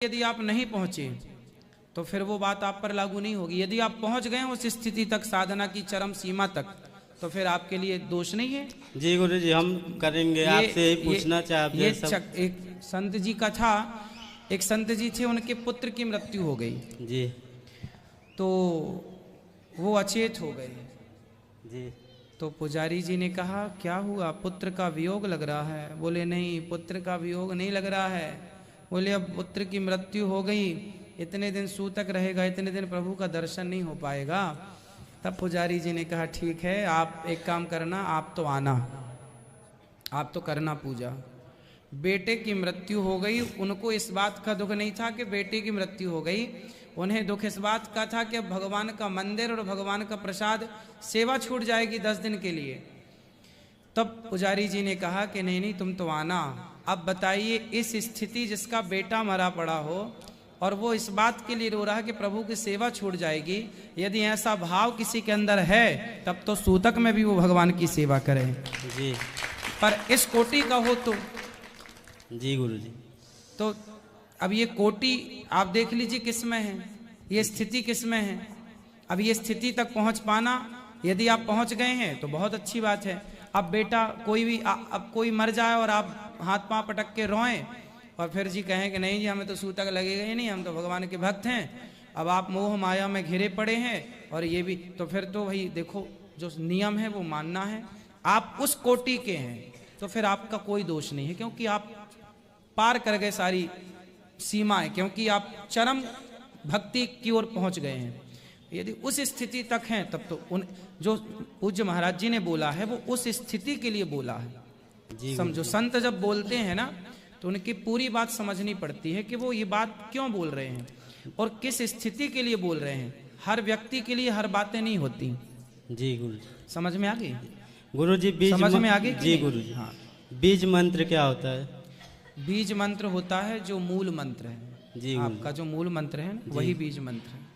यदि आप नहीं पहुंचे तो फिर वो बात आप पर लागू नहीं होगी। यदि आप पहुंच गए उस स्थिति तक, साधना की चरम सीमा तक, तो फिर आपके लिए दोष नहीं है। जी गुरु जी, हम करेंगे। आपसे ही पूछना चाहते ये सब। एक संत जी का था, एक संत जी थे, उनके पुत्र की मृत्यु हो गई जी तो वो अचेत हो गए। जी तो पुजारी जी ने कहा क्या हुआ, पुत्र का वियोग लग रहा है? बोले नहीं, पुत्र का वियोग नहीं लग रहा है। बोले अब पुत्र की मृत्यु हो गई, इतने दिन सूतक रहेगा, इतने दिन प्रभु का दर्शन नहीं हो पाएगा। तब पुजारी जी ने कहा ठीक है, आप एक काम करना, आप तो आना, आप तो करना पूजा। बेटे की मृत्यु हो गई, उनको इस बात का दुख नहीं था कि बेटे की मृत्यु हो गई, उन्हें दुख इस बात का था कि अब भगवान का मंदिर और भगवान का प्रसाद सेवा छूट जाएगी 10 दिन के लिए। तब पुजारी जी ने कहा कि नहीं नहीं, तुम तो आना। अब बताइए, इस स्थिति जिसका बेटा मरा पड़ा हो और वो इस बात के लिए रो रहा है कि प्रभु की सेवा छूट जाएगी, यदि ऐसा भाव किसी के अंदर है तब तो सूतक में भी वो भगवान की सेवा करे। जी पर इस कोटि का हो तो जी गुरु जी, तो अब ये कोटि आप देख लीजिए किस में है, ये स्थिति किस में है। अब ये स्थिति तक पहुंच पाना, यदि आप पहुंच गए हैं तो बहुत अच्छी बात है। अब बेटा कोई भी अब कोई मर जाए और आप हाथ पांव पटक के रोएं और फिर जी कहें कि नहीं जी हमें तो सूतक लगेगा ही नहीं, हम तो भगवान के भक्त हैं। अब आप मोह माया में घिरे पड़े हैं और ये भी, तो फिर तो भाई देखो जो नियम है वो मानना है। आप उस कोटि के हैं तो फिर आपका कोई दोष नहीं है, क्योंकि आप पार कर गए सारी सीमाएं, क्योंकि आप चरम भक्ति की ओर पहुंच गए हैं। यदि उस स्थिति तक हैं तब तो उन जो पूज्य महाराज जी ने बोला है वो उस स्थिति के लिए बोला है। समझो, संत जब बोलते हैं ना तो उनकी पूरी बात समझनी पड़ती है कि वो ये बात क्यों बोल रहे हैं और किस स्थिति के लिए बोल रहे हैं। हर व्यक्ति के लिए हर बातें नहीं होती। जी गुरु जी, समझ में आ गई गुरु जी? बीज समझ में आ गई? जी गुरु जी। हाँ, बीज मंत्र क्या होता है? बीज मंत्र होता है जो मूल मंत्र है। जी आपका जो मूल मंत्र है वही बीज मंत्र है।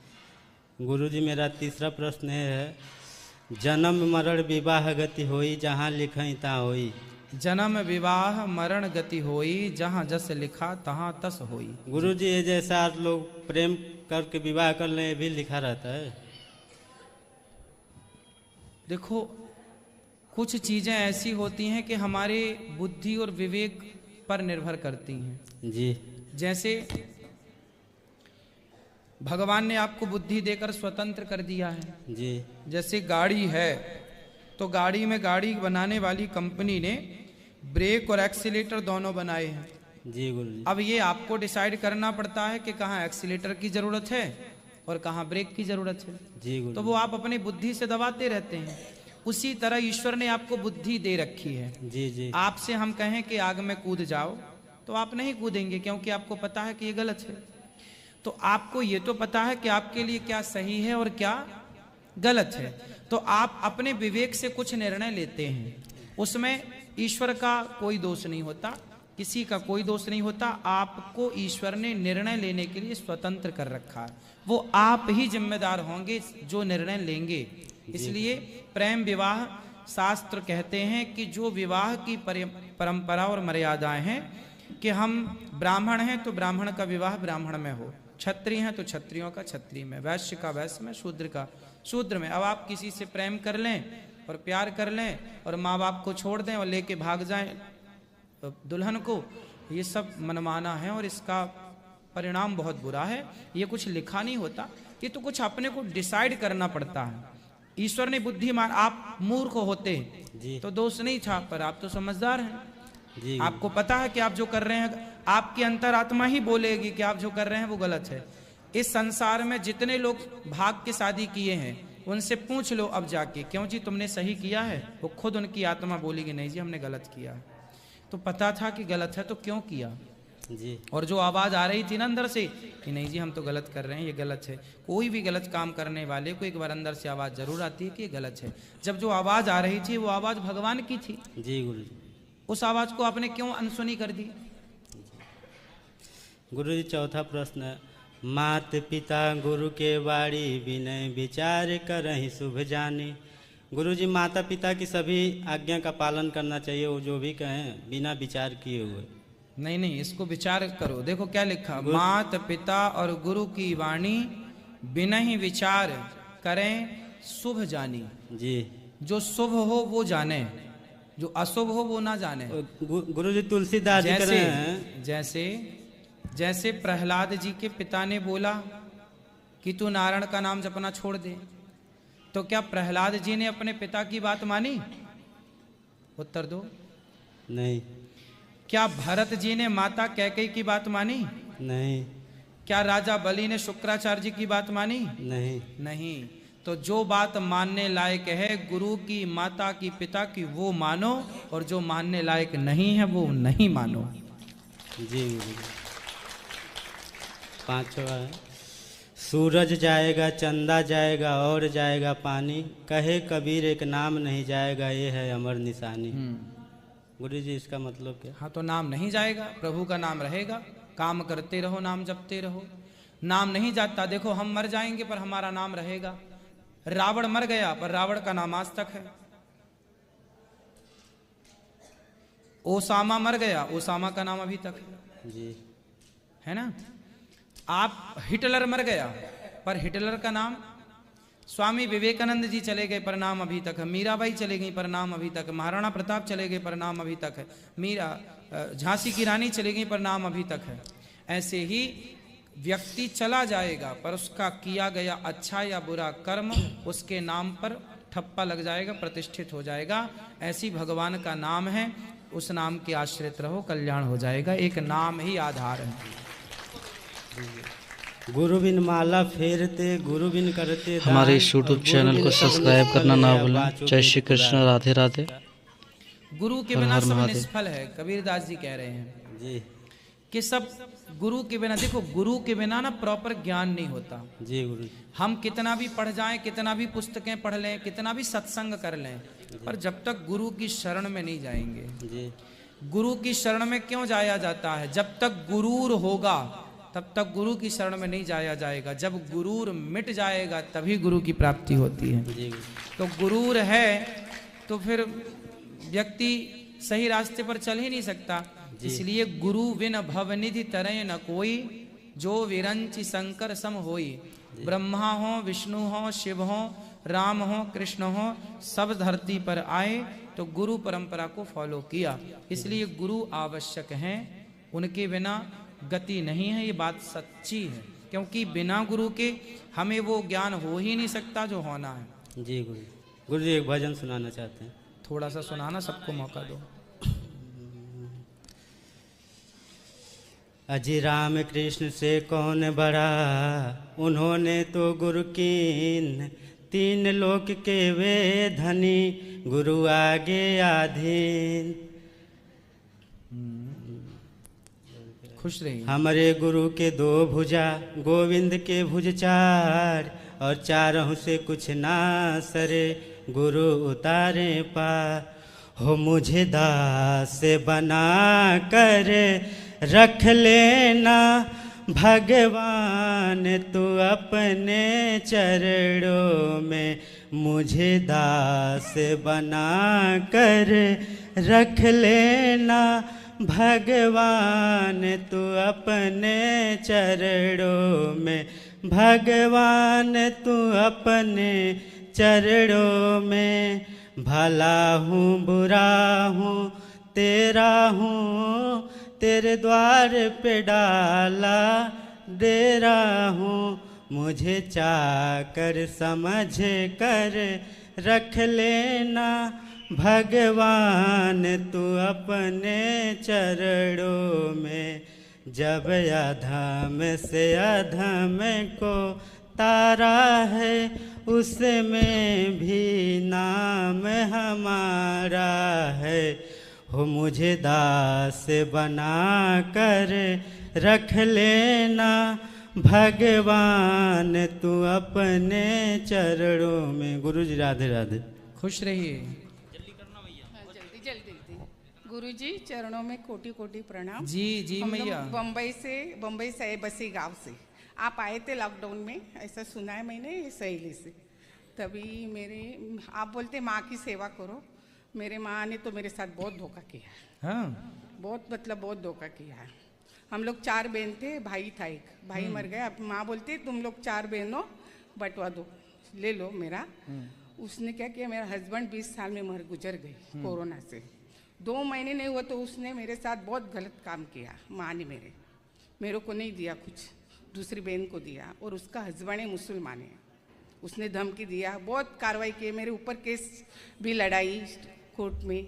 गुरु जी, मेरा तीसरा प्रश्न है, जन्म मरण विवाह गति होई जहाँ लिखई ता होई। जन्म विवाह मरण गति होई जहाँ जस लिखा तहाँ तस होई। गुरु जी, ये जैसा लोग प्रेम करके विवाह कर ले, भी लिखा रहता है? देखो, कुछ चीजें ऐसी होती हैं कि हमारे बुद्धि और विवेक पर निर्भर करती हैं। जी, जैसे भगवान ने आपको बुद्धि देकर स्वतंत्र कर दिया है। जी, जैसे गाड़ी है तो गाड़ी में, गाड़ी बनाने वाली कंपनी ने ब्रेक और एक्सीलेटर दोनों बनाए हैं। जी गुरु जी। अब ये आपको डिसाइड करना पड़ता है कि कहाँ एक्सीलेटर की जरूरत है और कहाँ ब्रेक की जरूरत है। जी गुरु। तो वो आप अपनी बुद्धि से दबाते रहते हैं। उसी तरह ईश्वर ने आपको बुद्धि दे रखी है। जी जी। आपसे हम कहें कि आग में कूद जाओ तो आप नहीं कूदेंगे, क्योंकि आपको पता है कि ये गलत है। तो आपको ये तो पता है कि आपके लिए क्या सही है और क्या गलत है, तो आप अपने विवेक से कुछ निर्णय लेते हैं। उसमें ईश्वर का कोई दोष नहीं होता, किसी का कोई दोष नहीं होता। आपको ईश्वर ने निर्णय लेने के लिए स्वतंत्र कर रखा है। वो आप ही जिम्मेदार होंगे जो निर्णय लेंगे। इसलिए प्रेम विवाह शास्त्र कहते हैं कि जो विवाह की परंपरा और मर्यादाएं हैं कि हम ब्राह्मण हैं तो ब्राह्मण का विवाह ब्राह्मण में हो, क्षत्रिय हैं तो क्षत्रियों का क्षत्रिय में, वैश्य का वैश्य में, शूद्र का शूद्र में। अब आप किसी से प्रेम कर लें और प्यार कर लें और माँ बाप को छोड़ दें और लेके भाग जाएं दुल्हन को, ये सब मनमाना है और इसका परिणाम बहुत बुरा है। ये कुछ लिखा नहीं होता, ये तो कुछ अपने को डिसाइड करना पड़ता है। ईश्वर ने बुद्धिमान, आप मूर्ख होते तो दोष नहीं था, पर आप तो समझदार हैं। आपको पता है कि आप जो कर रहे हैं, आपकी अंतरात्मा ही बोलेगी कि आप जो कर रहे हैं वो गलत है। इस संसार में जितने लोग भाग के शादी किए हैं उनसे पूछ लो अब जाके, क्यों जी तुमने सही किया है? वो खुद उनकी आत्मा बोलेगी नहीं जी हमने गलत किया है। तो पता था कि गलत है तो क्यों किया जी। और जो आवाज आ रही थी ना अंदर से कि नहीं जी हम तो गलत कर रहे हैं, ये गलत है। कोई भी गलत काम करने वाले को एक बार अंदर से आवाज जरूर आती है कि ये गलत है। जब जो आवाज आ रही थी वो आवाज भगवान की थी। जी गुरु जी। उस आवाज को आपने क्यों अनसुनी कर दी? गुरु जी, चौथा प्रश्न है, मात पिता गुरु के बाड़ी विनय विचार करहि शुभ जानी। गुरु जी, माता पिता की सभी आज्ञा का पालन करना चाहिए, वो जो भी कहें बिना विचार किए हुए। नहीं नहीं, इसको विचार करो। देखो क्या लिखा, मात पिता और गुरु की वाणी बिना ही विचार करें शुभ जानी। जी। जो शुभ हो वो जाने, जो अशुभ हो वो ना जाने। गुरु जी तुलसीदास जी कह जैसे रहे हैं, जैसे जैसे प्रहलाद जी के पिता ने बोला कि तू नारायण का नाम जपना छोड़ दे, तो क्या प्रहलाद जी ने अपने पिता की बात मानी? उत्तर दो। नहीं। क्या भरत जी ने माता कैकेयी की बात मानी? नहीं। क्या राजा बलि ने शुक्राचार्य जी की बात मानी? नहीं। नहीं। तो जो बात मानने लायक है गुरु की, माता की, पिता की, वो मानो, और जो मानने लायक नहीं है वो नहीं मानो। जी। पांचवा है, सूरज जाएगा चंदा जाएगा और जाएगा पानी, कहे कबीर एक नाम नहीं जाएगा ये है अमर निशानी। गुरु जी इसका मतलब क्या? हाँ, तो नाम नहीं जाएगा, प्रभु का नाम रहेगा। काम करते रहो, नाम जपते रहो। नाम नहीं जाता। देखो हम मर जाएंगे पर हमारा नाम रहेगा। रावण मर गया पर रावण का नाम आज तक है। ओसामा मर गया, ओसामा का नाम अभी तक है। जी। है ना? आप हिटलर मर गया पर हिटलर का नाम, स्वामी विवेकानंद जी चले गए पर नाम अभी तक है। मीराबाई चले गई पर नाम अभी तक है। महाराणा प्रताप चले गए पर नाम अभी तक है। झांसी की रानी चली गई पर नाम अभी तक है। ऐसे ही व्यक्ति चला जाएगा पर उसका किया गया अच्छा या बुरा कर्म उसके नाम पर ठप्पा लग जाएगा, प्रतिष्ठित हो जाएगा। ऐसी भगवान का नाम है, उस नाम के आश्रित रहो, कल्याण हो जाएगा। एक नाम ही आधार है। गुरु बिन माला फेरते गुरु बिन करते। हमारे इस यूट्यूब चैनल को सब्सक्राइब करना ना भूलें। जय श्री कृष्ण, राधे राधे। गुरु के बिना सब निष्फल है, कबीरदास जी कह रहे हैं जी कि सब गुरु के बिना। देखो गुरु के बिना ना प्रॉपर ज्ञान नहीं होता। जी गुरु। हम कितना भी पढ़ जाएं, कितना भी पुस्तकें पढ़ लें, कितना भी सत्संग कर लें, पर जब तक गुरु की शरण में नहीं जाएंगे। जी। गुरु की शरण में क्यों जाया जाता है? जब तक गुरूर होगा तब तक गुरु की शरण में नहीं जाया जाएगा। जब गुरूर मिट जाएगा तभी गुरु की प्राप्ति होती है। जी। तो गुरूर है तो फिर व्यक्ति सही रास्ते पर चल ही नहीं सकता। इसलिए गुरु बिन भवनिधि तरय न कोई, जो विरंचि शंकर सम होई। ब्रह्मा हो, विष्णु हो, शिव हो, राम हो, कृष्ण हो, सब धरती पर आए तो गुरु परंपरा को फॉलो किया। इसलिए गुरु आवश्यक हैं, उनके बिना गति नहीं है। ये बात सच्ची है, क्योंकि बिना गुरु के हमें वो ज्ञान हो ही नहीं सकता जो होना है। जी गुरु। गुरु जी एक भजन सुनाना चाहते हैं। थोड़ा सा सुनाना, सबको मौका दो। अजी राम कृष्ण से कौन बड़ा, उन्होंने तो गुरु कीन। तीन लोक के वे धनी, गुरु आगे आधीन। खुश रहिए। हमारे गुरु के दो भुजा, गोविंद के भुज चार। और चारों से कुछ ना सरे, गुरु उतारे पार। हो मुझे दास बना कर रख लेना, भगवान तू अपने चरणों में। मुझे दास बना कर रख लेना, भगवान तू अपने चरणों में। भगवान तू अपने चरणों में। भला हूँ बुरा हूँ तेरा हूँ, तेरे द्वार पे डाला डेरा हूँ। मुझे चाकर समझ कर रख लेना, भगवान तू अपने चरणों में। जब अधम से अधम को तारा है, उसमें भी नाम हमारा है। हो मुझे दास बना कर रख लेना, भगवान तू अपने चरणों में। गुरु जी राधे राधे। खुश रहिए। जल्दी गुरुजी चरणों में कोटि कोटि प्रणाम। जी जी हम लोग मैया। बम्बई से बसी गांव से आप आए थे लॉकडाउन में, ऐसा सुना है मैंने सहेली से। तभी आप बोलते माँ की सेवा करो। मेरे माँ ने तो मेरे साथ बहुत धोखा किया। हाँ। बहुत मतलब बहुत धोखा किया है। हम लोग 4 बहन थे, भाई था एक, भाई मर गया। अब माँ बोलती तुम लोग 4 बहनों बंटवा दो, ले लो मेरा। उसने क्या किया, मेरा हस्बैंड 20 साल में गुजर गई कोरोना से। 2 महीने नहीं हुआ तो उसने मेरे साथ बहुत गलत काम किया। माँ ने मेरे को नहीं दिया कुछ, दूसरी बहन को दिया। और उसका हस्बैंड है मुसलमान है, उसने धमकी दिया, बहुत कार्रवाई की, मेरे ऊपर केस भी लड़ाई कोर्ट में।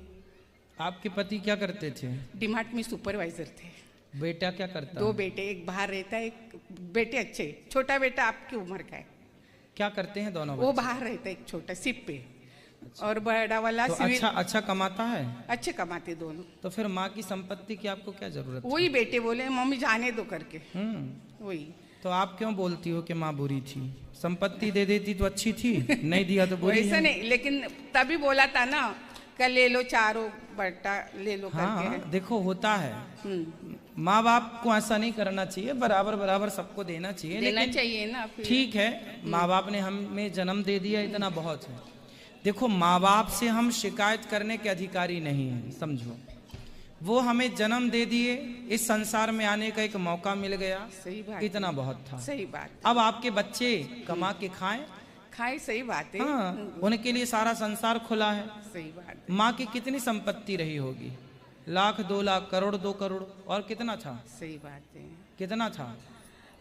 आपके पति क्या करते थे? डीमार्ट में सुपरवाइजर थे। बेटा क्या करता? 2 बेटे, एक बाहर रहता है, एक बेटे अच्छे, छोटा बेटा आपकी उम्र का है। क्या करते हैं दोनों वो बच्चे? बाहर रहता है, एक छोटा सिप पे। और बड़ा वाला तो सिविल। अच्छा कमाता है? अच्छे कमाते दोनों। तो फिर माँ की संपत्ति की आपको क्या जरूरत है? वही बेटे बोले मम्मी जाने दो करके। वही। तो आप क्यों बोलती हो कि माँ बुरी थी? संपत्ति दे देती तो अच्छी थी, नहीं दिया तो बुरी वैसा है। नहीं, लेकिन तभी बोला था ना, कल ले लो, चारों बट्टा ले लो करके। हाँ, देखो होता है, माँ बाप को ऐसा नहीं करना चाहिए, बराबर सबको देना चाहिए, देना लेकिन चाहिए ना फिर। ठीक है, माँ बाप ने हमें जन्म दे दिया, इतना बहुत है। देखो, माँ बाप से हम शिकायत करने के अधिकारी नहीं हैं, समझो। वो हमें जन्म दे दिए, इस संसार में आने का एक मौका मिल गया, सही बात, इतना बहुत था। सही बात। अब आपके बच्चे कमा के खाएं, सही बात है। हाँ, उनके लिए सारा संसार खुला है। सही बात। माँ की कितनी संपत्ति रही होगी? 1 लाख, 2 लाख, करोड़, 2 करोड़, और कितना था? सही बात है। कितना था?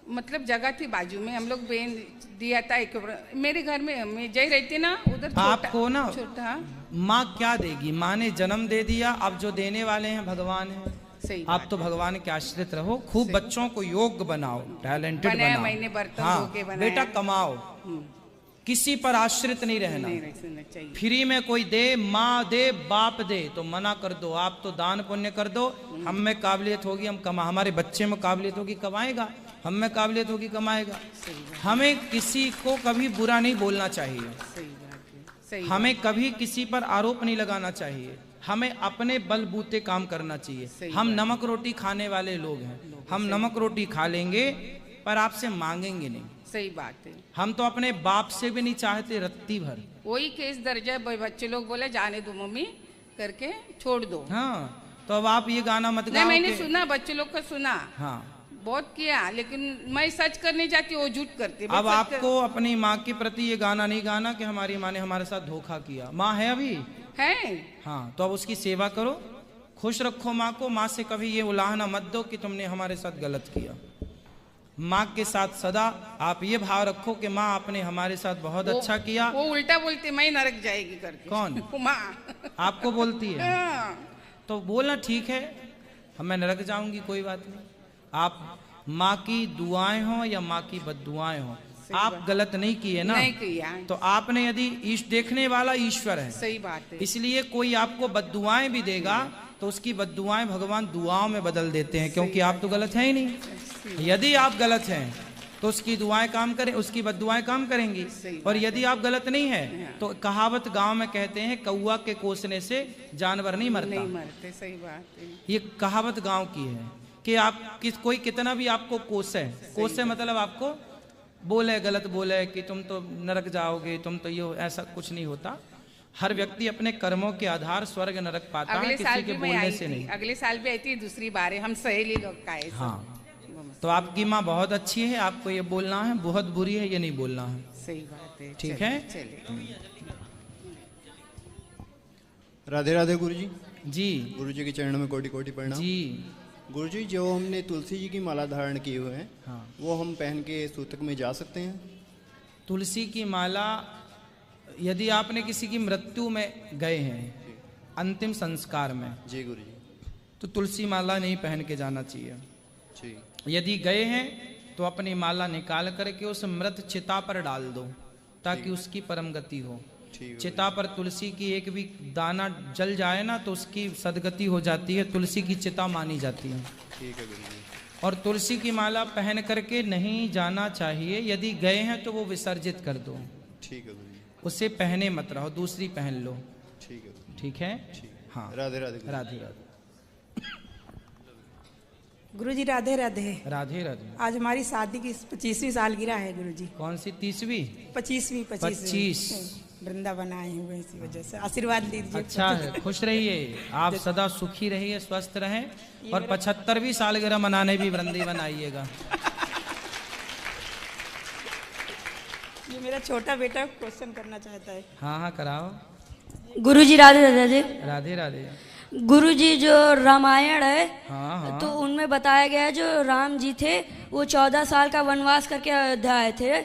मतलब जगह थी बाजू में, हम लोग बेन दिया था एक। मेरे घर में मैं जय रहती ना, उधर आपको ना छोटा। माँ क्या देगी? माँ ने जन्म दे दिया, अब जो देने वाले हैं भगवान हैं। सही आप तो भगवान के आश्रित रहो, खूब बच्चों को योग्य बनाओ, टैलेंटेड बनाओ। मैंने बर्तन हाँ, धो के बनाया। बेटा कमाओ, किसी पर आश्रित नहीं रहना। नहीं चाहिए। फ्री में कोई दे, माँ दे, बाप दे तो मना कर दो। आप तो दान पुण्य कर दो, हम में काबिलियत होगी हम कमा, हमारे बच्चे में काबिलियत होगी कमाएगा, हम में काबिलियत होगी कमाएगा। हमें किसी को कभी बुरा नहीं बोलना चाहिए, सही बात है। सही हमें कभी किसी पर आरोप नहीं लगाना चाहिए, हमें अपने बलबूते काम करना चाहिए। हम नमक रोटी खाने वाले लोग हैं, हम नमक रोटी खा लेंगे पर आपसे मांगेंगे नहीं। सही बात है। हम तो अपने बाप से भी नहीं चाहते रत्ती भर। वही केस दर्ज है, बच्चे लोग बोले जाने दो मम्मी करके छोड़ दो। हाँ, तो अब आप ये गाना मत गाओ। मैंने सुना, बच्चे लोग का सुना, हाँ बहुत किया, लेकिन मैं सच करने जाती, वो झूठ करती। अब आपको अपनी माँ के प्रति ये गाना नहीं गाना कि हमारी माँ ने हमारे साथ धोखा किया। माँ है अभी है। हाँ, तो अब उसकी सेवा करो, खुश रखो माँ को। माँ से कभी ये उलाहना मत दो कि तुमने हमारे साथ गलत किया। माँ के साथ सदा आप ये भाव रखो कि माँ आपने हमारे साथ बहुत अच्छा किया। वो उल्टा बोलती, मैं नरक जाएगी करके। कौन? माँ आपको बोलती है? हाँ। तो बोलना ठीक है, मैं नरक जाऊंगी कोई बात नहीं। आप माँ की दुआएं हो या माँ की बद्दुआएं हो, आप गलत नहीं किए ना। नहीं किया। तो आपने यदि देखने वाला ईश्वर है, सही बात है। इसलिए कोई आपको बद्दुआएं भी देगा तो उसकी बद्दुआएं भगवान दुआओं में बदल देते हैं, क्योंकि आप तो गलत हैं ही नहीं। यदि आप गलत हैं तो उसकी दुआएं काम करें, उसकी बद्दुआएं काम करेंगी। और यदि आप गलत नहीं है तो कहावत गांव में कहते हैं, कौआ के कोसने से जानवर नहीं मरता। नहीं मरते, सही बात है। ये कहावत गांव की है कि आप कोई कितना भी आपको कोसे मतलब आपको बोले, गलत बोले कि तुम तो नरक जाओगे, तुम तो ये, ऐसा कुछ नहीं होता। हर व्यक्ति अपने कर्मों के आधार स्वर्ग नरक पाता है, किसी के बोलने से नहीं। अगले साल भी आई थी, दूसरी बार है, हम सहेली लोग का है। हाँ, तो आपकी माँ बहुत अच्छी है, आपको ये बोलना है, बहुत बुरी है ये नहीं बोलना है। सही बात है। ठीक है, चलिए। राधे राधे गुरु जी। जी गुरु जी के चरणों में कोटि कोटि प्रणाम। जी। गुरु जी, जो हमने तुलसी जी की माला धारण किए हुए हैं, हाँ, वो हम पहन के सूतक में जा सकते हैं? तुलसी की माला, यदि आपने किसी की मृत्यु में गए हैं, अंतिम संस्कार में, जी गुरु जी। तो तुलसी माला नहीं पहन के जाना चाहिए। जी। यदि गए हैं तो अपनी माला निकाल करके उस मृत चिता पर डाल दो, ताकि उसकी परम गति हो। चिता पर तुलसी की एक भी दाना जल जाए ना तो उसकी सदगति हो जाती है, तुलसी की चिता मानी जाती है। ठीक है गुरु जी। और तुलसी की माला पहन करके नहीं जाना चाहिए, यदि गए हैं तो वो विसर्जित कर दो। ठीक है गुरु जी। उसे पहने मत रहो, दूसरी पहन लो। ठीक है। ठीक है। ठीक। हाँ, राधे राधे गुरु जी। राधे राधे। गुरुजी राधे राधे। राधे राधे। आज हमारी शादी की 25वीं सालगिरह है गुरुजी। कौन सी 30वीं? 25वीं। 25। वृंदावन आए हुए इसी वजह से आशीर्वाद लीजिए। अच्छा है, खुश रहिए, आप सदा सुखी रहिए, स्वस्थ रहें, और 75वीं सालगिरह मनाने भी वृंदावन आइएगा। ये मेरा छोटा बेटा क्वेश्चन करना चाहता है। हाँ हाँ कराओ। गुरुजी राधे राधे। राधे राधे। गुरुजी जो रामायण है, हाँ हाँ। तो उनमें बताया गया है जो राम जी थे वो 14 साल का वनवास करके अयोध्या आए थे,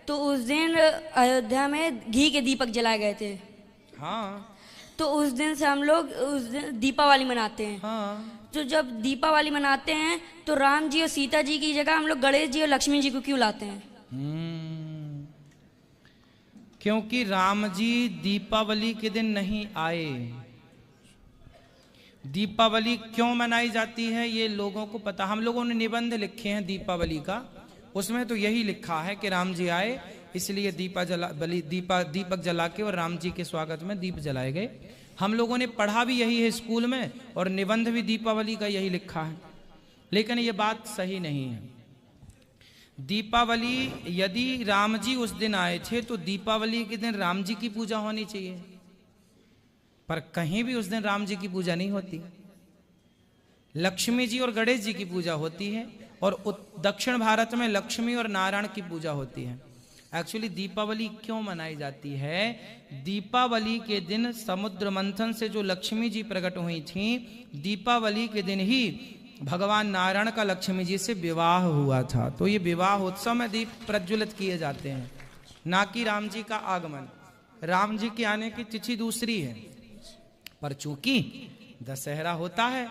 तो उस दिन अयोध्या में घी के दीपक जलाए गए थे। हाँ। तो उस दिन से हम लोग उस दिन दीपावली मनाते हैं। हाँ। तो जब दीपावली मनाते हैं तो राम जी और सीता जी की जगह हम लोग गणेश जी और लक्ष्मी जी को क्यों लाते हैं? क्योंकि राम जी दीपावली के दिन नहीं आए। दीपावली क्यों मनाई जाती है ये लोगों को पता। हम लोगों ने निबंध लिखे हैं दीपावली का, उसमें तो यही लिखा है कि राम जी आए इसलिए दीपक जला के और राम जी के स्वागत में दीप जलाए गए। हम लोगों ने पढ़ा भी यही है स्कूल में, और निबंध भी दीपावली का यही लिखा है, लेकिन ये बात सही नहीं है। दीपावली, यदि राम जी उस दिन आए थे तो दीपावली के दिन राम जी की पूजा होनी चाहिए, पर कहीं भी उस दिन राम जी की पूजा नहीं होती। लक्ष्मी जी और गणेश जी की पूजा होती है, और दक्षिण भारत में लक्ष्मी और नारायण की पूजा होती है। एक्चुअली दीपावली क्यों मनाई जाती है? दीपावली के दिन समुद्र मंथन से जो लक्ष्मी जी प्रकट हुई थी, दीपावली के दिन ही भगवान नारायण का लक्ष्मी जी से विवाह हुआ था। तो ये विवाह उत्सव में दीप प्रज्वलित किए जाते हैं, ना कि राम जी का आगमन। राम जी के आने की तिथि दूसरी है, पर चूंकि दशहरा होता है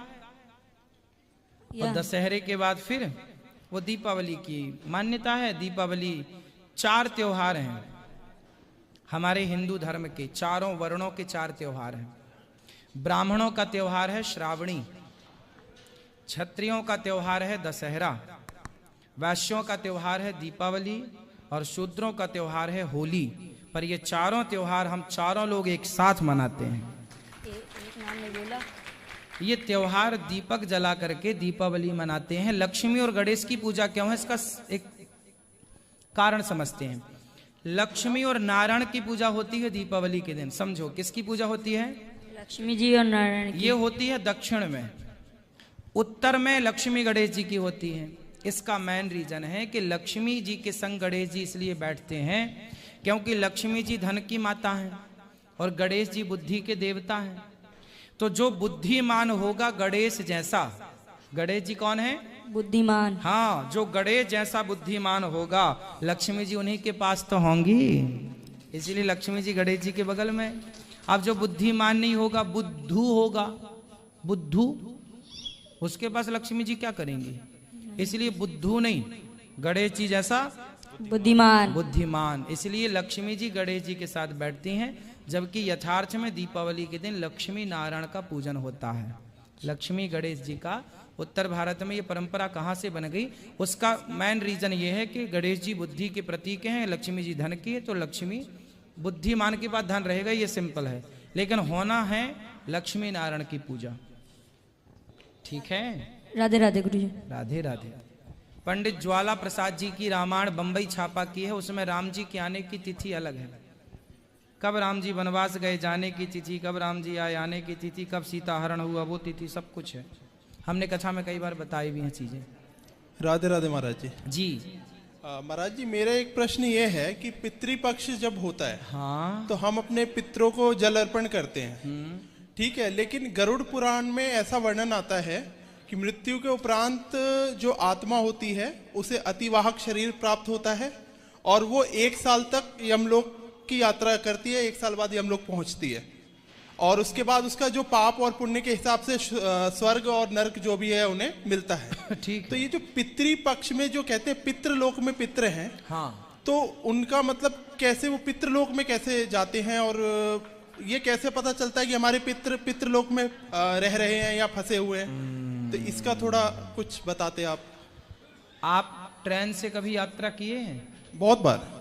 और दशहरे के बाद फिर वो दीपावली की मान्यता है। दीपावली 4 त्योहार हैं हमारे हिंदू धर्म के, चारों वर्णों के 4 त्योहार हैं। ब्राह्मणों का त्योहार है श्रावणी, क्षत्रियों का त्योहार है दशहरा, वैश्यों का त्योहार है दीपावली, और शूद्रों का त्योहार है होली। पर ये चारों त्योहार हम चारों लोग एक साथ मनाते हैं। ये त्योहार दीपक जला करके दीपावली मनाते हैं। लक्ष्मी और गणेश की पूजा क्यों है, इसका एक कारण समझते हैं। लक्ष्मी और नारायण की पूजा होती है दीपावली के दिन। समझो किसकी पूजा होती है? लक्ष्मी जी और नारायण की। ये होती है दक्षिण में, उत्तर में लक्ष्मी गणेश जी की होती है। इसका मेन रीजन है कि लक्ष्मी जी के संग गणेश जी इसलिए बैठते हैं क्योंकि लक्ष्मी जी धन की माता हैं और गणेश जी बुद्धि के देवता हैं। तो जो बुद्धिमान होगा गणेश जैसा, गणेश जी कौन है? बुद्धिमान। हाँ, जो गणेश जैसा बुद्धिमान होगा लक्ष्मी जी उन्हीं के पास तो होंगी, इसीलिए लक्ष्मी जी गणेश जी के बगल में। अब जो बुद्धिमान नहीं होगा, बुद्धू होगा, बुद्धू, उसके पास लक्ष्मी जी क्या करेंगी? इसलिए बुद्धू नहीं, गणेश जी जैसा बुद्धिमान। बुद्धिमान, इसलिए लक्ष्मी जी गणेश जी के साथ बैठती हैं। जबकि यथार्थ में दीपावली के दिन लक्ष्मी नारायण का पूजन होता है। लक्ष्मी गणेश जी का उत्तर भारत में ये परंपरा कहाँ से बन गई? उसका मेन रीजन ये है कि गणेश जी बुद्धि के प्रतीक हैं, लक्ष्मी जी धन की है, तो लक्ष्मी बुद्धिमान के पास धन रहेगा, ये सिंपल है। लेकिन होना है लक्ष्मी नारायण की पूजा। ठीक है, राधे राधे गुरुजी। राधे राधे। पंडित ज्वाला प्रसाद जी की रामायण बंबई छापा की है, उसमें राम जी के आने की तिथि अलग है। कब राम जी वनवास गए जाने की तिथि, कब राम जी आए आने की तिथि, कब सीता हरण हुआ वो तिथि, सब कुछ है। हमने कथा में कई बार बताई भी हैं चीजें। राधे राधे महाराज जी। जी महाराज जी, मेरा एक प्रश्न ये है कि पितृपक्ष जब होता है, हाँ, तो हम अपने पितरों को जल अर्पण करते हैं, ठीक है, लेकिन गरुड़ पुराण में ऐसा वर्णन आता है कि मृत्यु के उपरांत जो आत्मा होती है उसे अतिवाहक शरीर प्राप्त होता है और वो 1 साल तक यमलोक की यात्रा करती है, 1 साल बाद यमलोक पहुंचती है, और उसके बाद उसका जो पाप और पुण्य के हिसाब से स्वर्ग और नरक जो भी है उन्हें मिलता है। ठीक। तो ये जो पितृ पक्ष में जो कहते हैं पितृलोक में पितृ हैं, हाँ, तो उनका मतलब कैसे वो पितृलोक में कैसे जाते हैं, और ये कैसे पता चलता है कि हमारे पितृलोक में रह रहे हैं या फंसे हुए हैं? तो इसका थोड़ा कुछ बताते आप। आप ट्रेन से कभी यात्रा किए हैं? बहुत बार।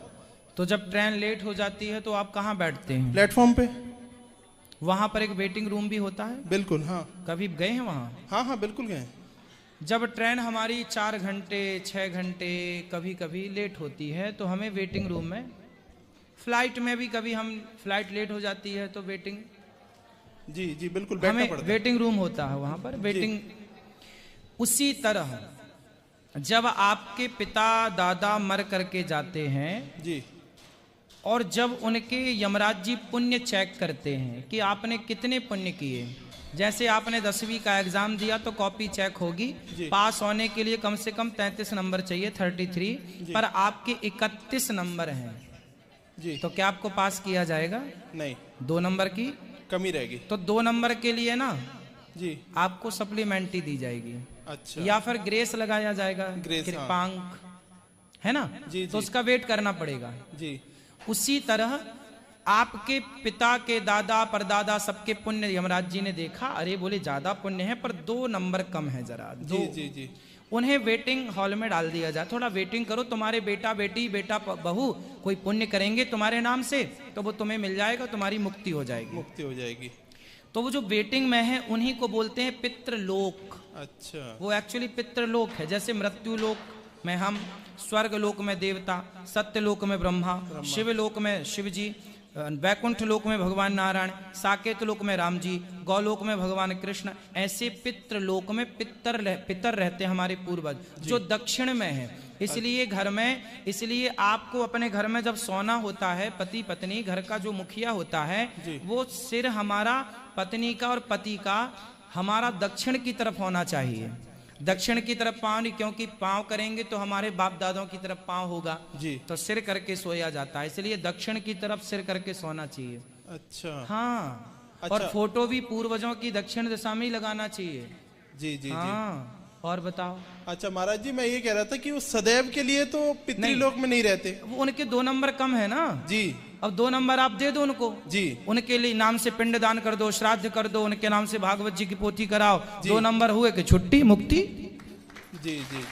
तो जब ट्रेन लेट हो जाती है तो आप कहाँ बैठते हैं? प्लेटफॉर्म पे। वहां पर एक वेटिंग रूम भी होता है? बिल्कुल, हाँ। कभी गए हैं वहां? हाँ हाँ बिल्कुल गए। जब ट्रेन हमारी 4 घंटे 6 घंटे कभी कभी लेट होती है तो हमें वेटिंग रूम में फ्लाइट में भी कभी हम फ्लाइट लेट हो जाती है तो वेटिंग, जी जी बिल्कुल बैठना हमें पड़ता है। वेटिंग रूम होता है वहां पर वेटिंग। उसी तरह जब आपके पिता दादा मर करके जाते हैं जी और जब उनके यमराज जी पुण्य चेक करते हैं कि आपने कितने पुण्य किए, जैसे आपने 10वीं का एग्जाम दिया तो कॉपी चेक होगी, पास होने के लिए कम से कम 33 नंबर चाहिए 33, पर आपके 31 नंबर हैं जी तो क्या आपको पास किया जाएगा? नहीं, 2 नंबर की कमी रहेगी। तो 2 नंबर के लिए ना जी आपको सप्लीमेंट्री दी जाएगी अच्छा या फिर ग्रेस लगाया जाएगा, ग्रेस, हाँ। कृपांक, है ना? जी, तो जी। उसका वेट करना पड़ेगा। जी उसी तरह आपके पिता के दादा परदादा सबके पुण्य यमराज जी ने देखा, अरे बोले ज्यादा पुण्य है पर 2 नंबर कम है जरा, जी जी जी उन्हें वेटिंग हॉल में डाल दिया जाए, थोड़ा वेटिंग करो, तुम्हारे बेटा बेटी बेटा बहू कोई पुण्य करेंगे तुम्हारे नाम से तो वो तुम्हें मिल जाएगा, तुम्हारी मुक्ति हो जाएगी। मुक्ति हो जाएगी। तो वो जो वेटिंग में है उन्हीं को बोलते हैं पितृलोक। अच्छा वो एक्चुअली पितृलोक है, जैसे मृत्यु लोक में हम, स्वर्ग लोक में देवता, सत्य लोक में ब्रह्मा, शिव लोक में शिव जी, वैकुंठ लोक में भगवान नारायण, साकेत लोक में राम जी, गौलोक में भगवान कृष्ण, ऐसे पितृलोक में पितर रहते हैं हमारे पूर्वज जो दक्षिण में है। इसलिए घर में, इसलिए आपको अपने घर में जब सोना होता है, पति पत्नी घर का जो मुखिया होता है वो सिर हमारा पत्नी का और पति का हमारा दक्षिण की तरफ होना चाहिए, दक्षिण की तरफ पाँव नहीं, क्योंकि पाँव करेंगे तो हमारे बाप दादों की तरफ पाँव होगा जी तो सिर करके सोया जाता है, इसलिए दक्षिण की तरफ सिर करके सोना चाहिए। अच्छा हाँ अच्छा। और फोटो भी पूर्वजों की दक्षिण दिशा में ही लगाना चाहिए। जी जी जी हाँ और बताओ। अच्छा महाराज जी मैं ये कह रहा था कि वो सदैव के लिए तो पितृलोक में नहीं रहते। वो उनके 2 नंबर कम है ना जी अब 2 नंबर आप दे दो उनको जी उनके लिए नाम से पिंडदान कर दो, श्राद्ध कर दो, उनके नाम से भागवत जी की पोथी कराओ, 2 नंबर हुए कि छुट्टी मुक्ति। जी जी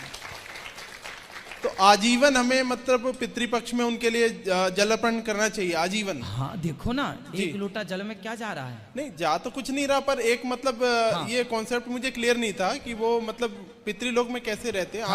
तो आजीवन हमें मतलब पितृपक्ष में उनके लिए जल अर्पण करना चाहिए आजीवन। हाँ देखो ना, 1 लोटा जल में क्या जा रहा है? नहीं जा तो कुछ नहीं रहा, पर एक मतलब ये कॉन्सेप्ट मुझे क्लियर नहीं था कि वो मतलब पितृलोक में कैसे रहते हैं।